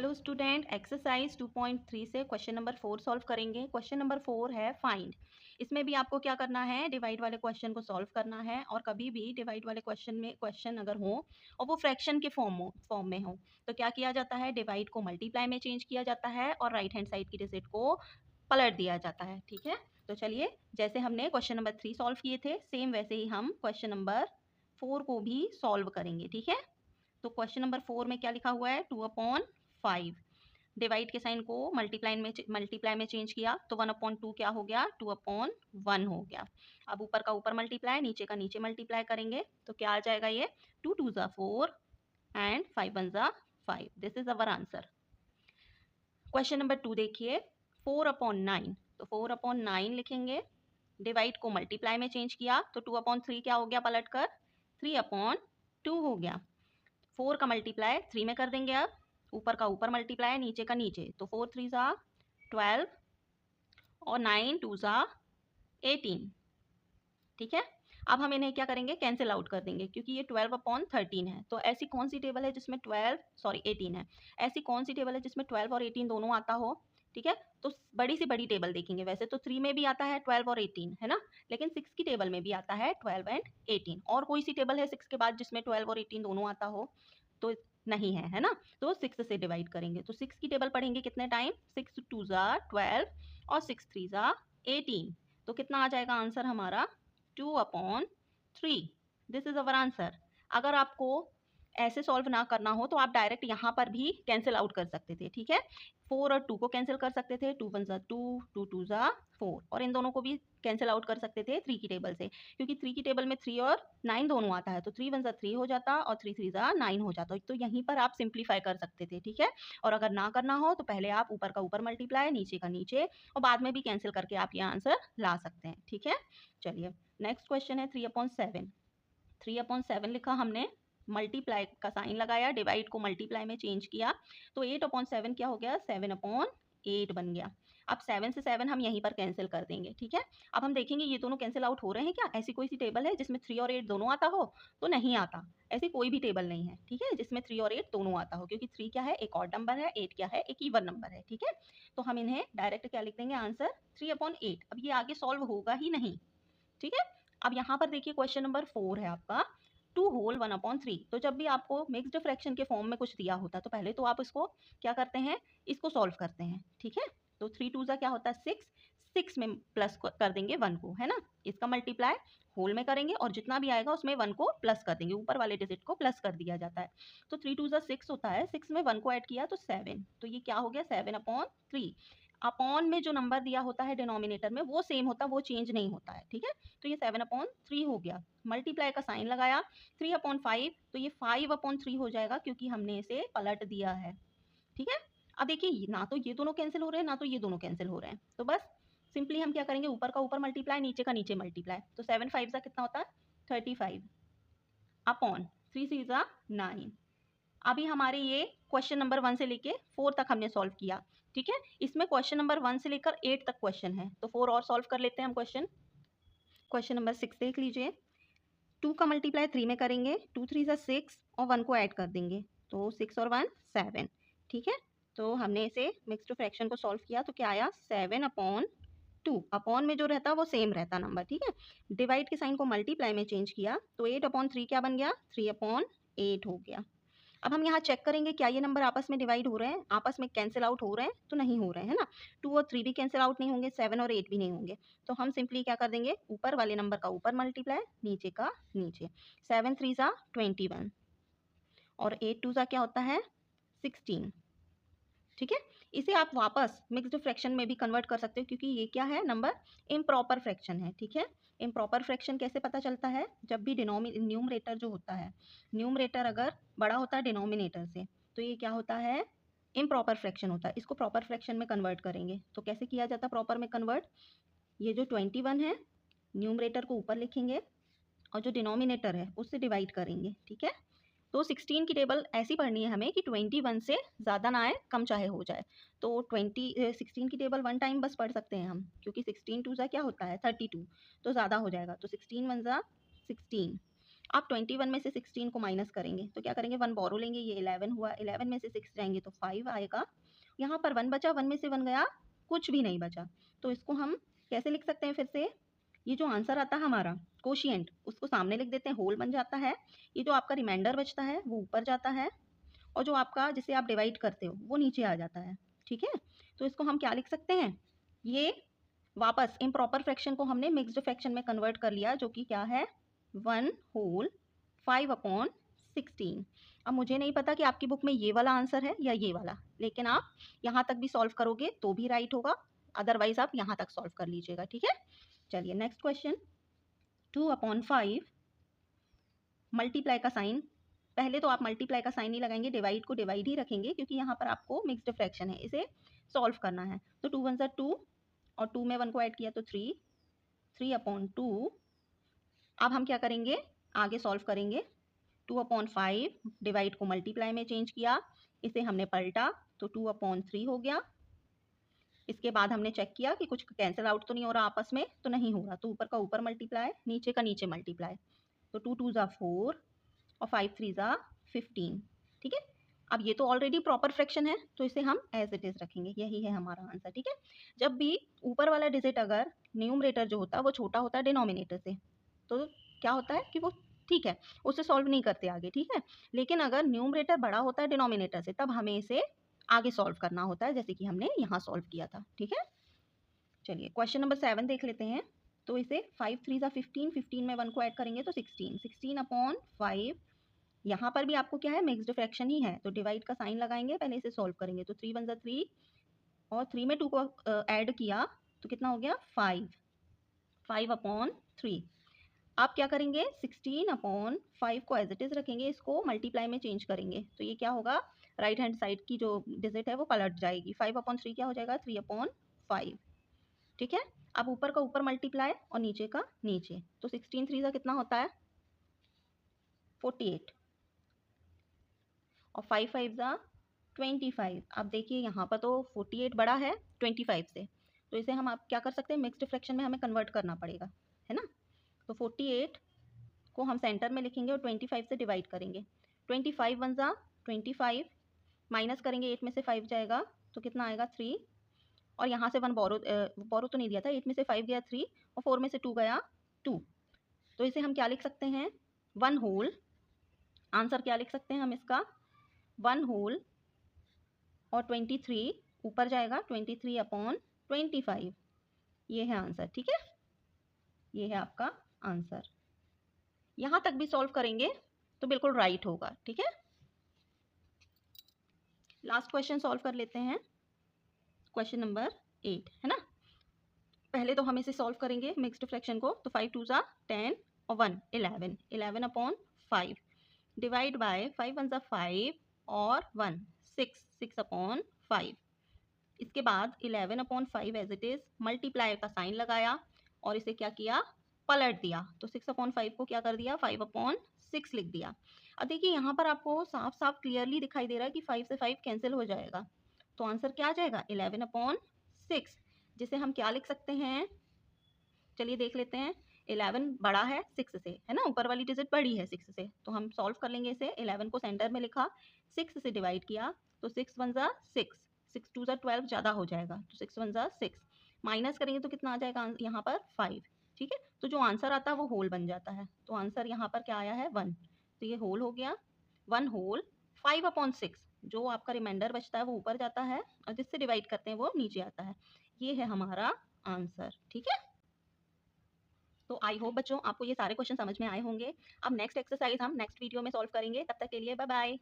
Hello student, exercise 2.3 से question number 4 solve करेंगे। Question number 4 है फाइंड। इसमें भी आपको क्या करना है, डिवाइड वाले क्वेश्चन को सॉल्व करना है। और कभी भी डिवाइड वाले क्वेश्चन अगर हो और वो फ्रैक्शन के फॉर्म में हो तो क्या किया जाता है, डिवाइड को मल्टीप्लाई में चेंज किया जाता है और राइट हैंड साइड की डिजिट को पलट दिया जाता है। ठीक है, तो चलिए जैसे हमने क्वेश्चन नंबर 3 सॉल्व किए थे सेम वैसे ही हम क्वेश्चन नंबर 4 को भी सॉल्व करेंगे। ठीक है, तो क्वेश्चन नंबर 4 में क्या लिखा हुआ है, 2/5। डिवाइड के साइन को मल्टीप्लाई में चेंज किया तो 1/2 क्या हो गया, 2/1 हो गया। अब ऊपर का ऊपर मल्टीप्लाई, नीचे का नीचे मल्टीप्लाई करेंगे तो क्या आ जाएगा, ये 2 2 ज़ा 4 एंड 5 1 ज़ा 5। This is our answer. Question number 2 देखिए, 4/9। तो 4/9 लिखेंगे। डिवाइड को मल्टीप्लाई में चेंज किया तो 2/3 क्या हो गया, पलट कर 3/2 हो गया। 4 का मल्टीप्लाई 3 में कर देंगे। अब ऊपर का ऊपर मल्टीप्लाई, नीचे का नीचे, तो 4 3 ज़ा 12 और 9 2 ज़ा 18। ठीक है, अब हम इन्हें क्या करेंगे, कैंसिल आउट कर देंगे क्योंकि ये 12/13 है। तो ऐसी कौन सी टेबल है जिसमें 18 है, ऐसी कौन सी टेबल है जिसमें 12 और 18 दोनों आता हो। ठीक है, तो बड़ी से बड़ी टेबल देखेंगे। वैसे तो 3 में भी आता है 12 और 18, है ना, लेकिन 6 की टेबल में भी आता है 12 एंड 18। और कोई सी टेबल है 6 के बाद जिसमें 12 और 18 दोनों आता हो, तो नहीं है, है ना। तो 6 से डिवाइड करेंगे तो 6 की टेबल पढ़ेंगे कितने टाइम, 6 2 ज़ा 12 और 6 3 ज़ा 18। तो कितना आ जाएगा आंसर हमारा, 2/3। This is our answer. अगर आपको ऐसे सॉल्व ना करना हो तो आप डायरेक्ट यहाँ पर भी कैंसिल आउट कर सकते थे। ठीक है, 4 और 2 को कैंसिल कर सकते थे, 2 1 ज़ा 2 2 2 ज़ा 4, और इन दोनों को भी कैंसिल आउट कर सकते थे 3 की टेबल से, क्योंकि 3 की टेबल में 3 और 9 दोनों आता है। तो 3 1 ज़ा 3 हो जाता और 3 3 ज़ा 9 हो जाता। तो यहीं पर आप सिंप्लीफाई कर सकते थे। ठीक है, और अगर ना करना हो तो पहले आप ऊपर का ऊपर मल्टीप्लाई, नीचे का नीचे, और बाद में भी कैंसिल करके आप ये आंसर ला सकते हैं। ठीक है, चलिए नेक्स्ट क्वेश्चन है 3/7। 3/7 लिखा हमने, मल्टीप्लाई का साइन लगाया, डिवाइड को मल्टीप्लाई में चेंज किया तो 8/7 क्या हो गया, 7/8 बन गया। अब 7 से 7 हम यहीं पर कैंसिल कर देंगे। ठीक है, अब हम देखेंगे ये दोनों कैंसिल आउट हो रहे हैं क्या। ऐसी कोई सी टेबल है जिसमें 3 और 8 दोनों आता हो, तो नहीं आता। ऐसी कोई भी टेबल नहीं है, ठीक है, जिसमें 3 और 8 दोनों आता हो, क्योंकि 3 क्या है, एक ऑड नंबर है, 8 क्या है, एक इवन नंबर है। ठीक है, तो हम इन्हें डायरेक्ट क्या लिख देंगे, आंसर 3/8। अब ये आगे सॉल्व होगा ही नहीं। ठीक है, अब यहाँ पर देखिए क्वेश्चन नंबर 4 है आपका, 2 होल 1/3। तो जब भी आपको मिक्स्ड फ्रैक्शन के फॉर्म में कुछ दिया होता है तो पहले तो आप इसको क्या करते हैं, इसको सॉल्व करते हैं। ठीक है, तो 3 2 ज़ा क्या होता है 6, 6 में प्लस कर देंगे 1 को, है ना, इसका मल्टीप्लाई होल में करेंगे और जितना भी आएगा उसमें 1 को प्लस कर देंगे, ऊपर वाले डिजिट को प्लस कर दिया जाता है। तो 3 2 ज़ा 6 होता है, 6 में 1 को ऐड किया तो 7, तो ये क्या हो गया, 7/3। अपॉन में जो नंबर दिया होता है डिनोमिनेटर में वो सेम होता है, वो चेंज नहीं होता है। ठीक है, तो ये 7/3 हो गया। मल्टीप्लाई का साइन लगाया, 3/5, तो ये 5/3 हो जाएगा क्योंकि हमने इसे पलट दिया है। ठीक है, अब देखिए ना तो ये दोनों कैंसिल हो रहे हैं ना तो ये दोनों कैंसिल हो रहे हैं, तो बस सिंपली हम क्या करेंगे, ऊपर का ऊपर मल्टीप्लाई, नीचे का नीचे मल्टीप्लाई। तो 7 5 ज़ा कितना होता है, 35 अपॉन 3 3 ज़ा 9। अभी हमारे ये क्वेश्चन नंबर 1 से लेके 4 तक हमने सॉल्व किया। ठीक है, इसमें क्वेश्चन नंबर 1 से लेकर 8 तक क्वेश्चन है, तो 4 और सॉल्व कर लेते हैं हम। क्वेश्चन नंबर 6 देख लीजिए। 2 का मल्टीप्लाई 3 में करेंगे, 2 3 ज़ा 6 और 1 को ऐड कर देंगे, तो 6 और 1 7। ठीक है, तो हमने इसे मिक्स्ड फ्रैक्शन को सॉल्व किया तो क्या आया, 7/2। अपॉन में जो रहता वो सेम रहता नंबर। ठीक है, डिवाइड के साइन को मल्टीप्लाई में चेंज किया तो 8/3 क्या बन गया, 3/8 हो गया। अब हम यहाँ चेक करेंगे क्या ये नंबर आपस में डिवाइड हो रहे हैं, आपस में कैंसिल आउट हो रहे हैं, तो नहीं हो रहे हैं, है ना। 2 और 3 भी कैंसिल आउट नहीं होंगे, 7 और 8 भी नहीं होंगे। तो हम सिंपली क्या कर देंगे, ऊपर वाले नंबर का ऊपर मल्टीप्लाई, नीचे का नीचे। 7 3 ज़ा 21 और 8 2 ज़ा क्या होता है 16। ठीक है, इसे आप वापस मिक्स्ड फ्रैक्शन में भी कन्वर्ट कर सकते हो क्योंकि ये क्या है, नंबर इम्प्रॉपर फ्रैक्शन है। ठीक है, इम्प्रॉपर फ्रैक्शन कैसे पता चलता है, जब भी न्यूमरेटर जो होता है, न्यूमरेटर अगर बड़ा होता है डिनोमिनेटर से तो ये क्या होता है, इम्प्रॉपर फ्रैक्शन होता है। इसको प्रॉपर फ्रैक्शन में कन्वर्ट करेंगे तो कैसे किया जाता है प्रॉपर में कन्वर्ट, ये जो 21 है न्यूमरेटर को ऊपर लिखेंगे और जो डिनोमिनेटर है उससे डिवाइड करेंगे। ठीक है, तो 16 की टेबल ऐसी पढ़नी है हमें कि 21 से ज़्यादा ना आए, कम चाहे हो जाए। तो 16 की टेबल 1 टाइम बस पढ़ सकते हैं हम, क्योंकि 16 2 ज़ा क्या होता है 32, तो ज़्यादा हो जाएगा। तो 16 1 ज़ा 16 आप 21 में से 16 को माइनस करेंगे तो क्या करेंगे, 1 बोरो लेंगे, ये 11 हुआ, 11 में से 6 जाएंगे तो 5 आएगा। यहाँ पर 1 बचा, 1 में से 1 गया, कुछ भी नहीं बचा। तो इसको हम कैसे लिख सकते हैं फिर से, ये जो आंसर आता है हमारा कोशिएंट, उसको सामने लिख देते हैं, होल बन जाता है। ये जो आपका रिमाइंडर बचता है वो ऊपर जाता है, और जो आपका जिसे आप डिवाइड करते हो वो नीचे आ जाता है। ठीक है, तो इसको हम क्या लिख सकते हैं, ये वापस इम्प्रॉपर फ्रैक्शन को हमने मिक्स्ड फ्रैक्शन में कन्वर्ट कर लिया, जो कि क्या है 1 होल 5/16। अब मुझे नहीं पता कि आपकी बुक में ये वाला आंसर है या ये वाला, लेकिन आप यहाँ तक भी सॉल्व करोगे तो भी राइट होगा, अदरवाइज आप यहाँ तक सॉल्व कर लीजिएगा। ठीक है, चलिए नेक्स्ट क्वेश्चन। 2/5 मल्टीप्लाई का साइन, पहले तो आप मल्टीप्लाई का साइन नहीं लगाएंगे, डिवाइड को डिवाइड ही रखेंगे, क्योंकि यहाँ पर आपको मिक्स्ड फ्रैक्शन है, इसे सॉल्व करना है। तो 2 1 2 और 2 में 1 को ऐड किया तो 3, 3/2। अब हम क्या करेंगे, आगे सॉल्व करेंगे। 2/5 डिवाइड को मल्टीप्लाई में चेंज किया, इसे हमने पलटा तो 2/3 हो गया। इसके बाद हमने चेक किया कि कुछ कैंसिल आउट तो नहीं हो रहा आपस में, तो नहीं हो रहा, तो ऊपर का ऊपर मल्टीप्लाई, नीचे का नीचे मल्टीप्लाई। तो 2 2 ज़ा 4 और 5 3 ज़ा 15। ठीक है, अब ये तो ऑलरेडी प्रॉपर फ्रैक्शन है, तो इसे हम एज इट इज रखेंगे, यही है हमारा आंसर। ठीक है, जब भी ऊपर वाला डिजिट अगर न्यूमरेटर जो होता है वो छोटा होता है डिनोमिनेटर से, तो क्या होता है कि वो ठीक है, उसे सॉल्व नहीं करते आगे। ठीक है, लेकिन अगर न्यूमरेटर बड़ा होता है डिनोमिनेटर से, तब हमें इसे आगे सॉल्व करना होता है, जैसे कि हमने यहाँ सॉल्व किया था। ठीक है, चलिए क्वेश्चन नंबर 7 देख लेते हैं। तो इसे 5 3 ज़ा 15, 15 में 1 को ऐड करेंगे तो 16, 16/5। यहाँ पर भी आपको क्या है, मिक्स्ड फ्रैक्शन ही है, तो डिवाइड का साइन लगाएंगे, पहले इसे सॉल्व करेंगे। तो 3 1 ज़ा 3 और 3 में 2 को ऐड किया तो कितना हो गया 5, 5/3। आप क्या करेंगे, 16/5 को एज इट इज रखेंगे, इसको मल्टीप्लाई में चेंज करेंगे, तो ये क्या होगा, राइट हैंड साइड की जो डिजिट है वो पलट जाएगी। 5/3 क्या हो जाएगा 3/5। ठीक है, अब ऊपर का ऊपर मल्टीप्लाई और नीचे का नीचे, तो 16 3 का कितना होता है 48 और 5 5 ज़ा 25। अब देखिए यहाँ पर तो 48 बड़ा है 25 से, तो इसे हम आप क्या कर सकते हैं, मिक्स्ड फ्रैक्शन में हमें कन्वर्ट करना पड़ेगा, है ना। तो 48 को हम सेंटर में लिखेंगे और 25 से डिवाइड करेंगे। 25 1 ज़ा 25, माइनस करेंगे 8 में से 5 जाएगा तो कितना आएगा 3, और यहाँ से 1 बोरो तो नहीं दिया था, 8 में से 5 गया 3 और 4 में से 2 गया 2। तो इसे हम क्या लिख सकते हैं, 1 होल, आंसर क्या लिख सकते हैं हम इसका, 1 होल और 23 ऊपर जाएगा 23/25, ये है आंसर। ठीक है, ये है आपका आंसर। यहाँ तक भी सॉल्व करेंगे तो बिल्कुल राइट होगा। ठीक है, लास्ट क्वेश्चन सॉल्व कर लेते हैं, क्वेश्चन नंबर 8 है ना। पहले तो हम इसे सॉल्व करेंगे मिक्स्ड फ्रैक्शन को, तो 5 2 ज़ा 10 और 1 11, 11/5 डिवाइड बाय 5 1 ज़ा 5 और 1 6, 6/5। इसके बाद 11/5 एज इट इज मल्टीप्लाई का साइन लगाया और इसे क्या किया, पलट दिया, तो 6/5 को क्या कर दिया 5/6 लिख दिया। अब देखिए यहाँ पर आपको साफ साफ क्लियरली दिखाई दे रहा है कि 5 से 5 कैंसिल हो जाएगा, तो आंसर क्या आ जाएगा 11/6, जिसे हम क्या लिख सकते हैं, चलिए देख लेते हैं। 11 बड़ा है 6 से, है ना, ऊपर वाली डिजिट बड़ी है 6 से, तो हम सॉल्व कर लेंगे इसे। 11 को सेंटर में लिखा, 6 से डिवाइड किया, तो 6 1 ज़ा 6, 6 2 ज़ा 12 ज़्यादा हो जाएगा, तो 6 1 ज़ा 6, माइनस करेंगे तो कितना आ जाएगा यहाँ पर 5। ठीक है, तो जो आंसर आता है वो होल बन जाता है, तो आंसर यहाँ पर क्या आया है 1, तो ये होल हो गया। 1 होल 5/6, जो आपका रिमाइंडर बचता है वो ऊपर जाता है और जिससे डिवाइड करते हैं वो नीचे आता है, ये है हमारा आंसर। ठीक है, तो आई होप बच्चों आपको ये सारे क्वेश्चन समझ में आए होंगे। अब नेक्स्ट एक्सरसाइज हम नेक्स्ट वीडियो में सॉल्व करेंगे, तब तक के लिए बाय बाय।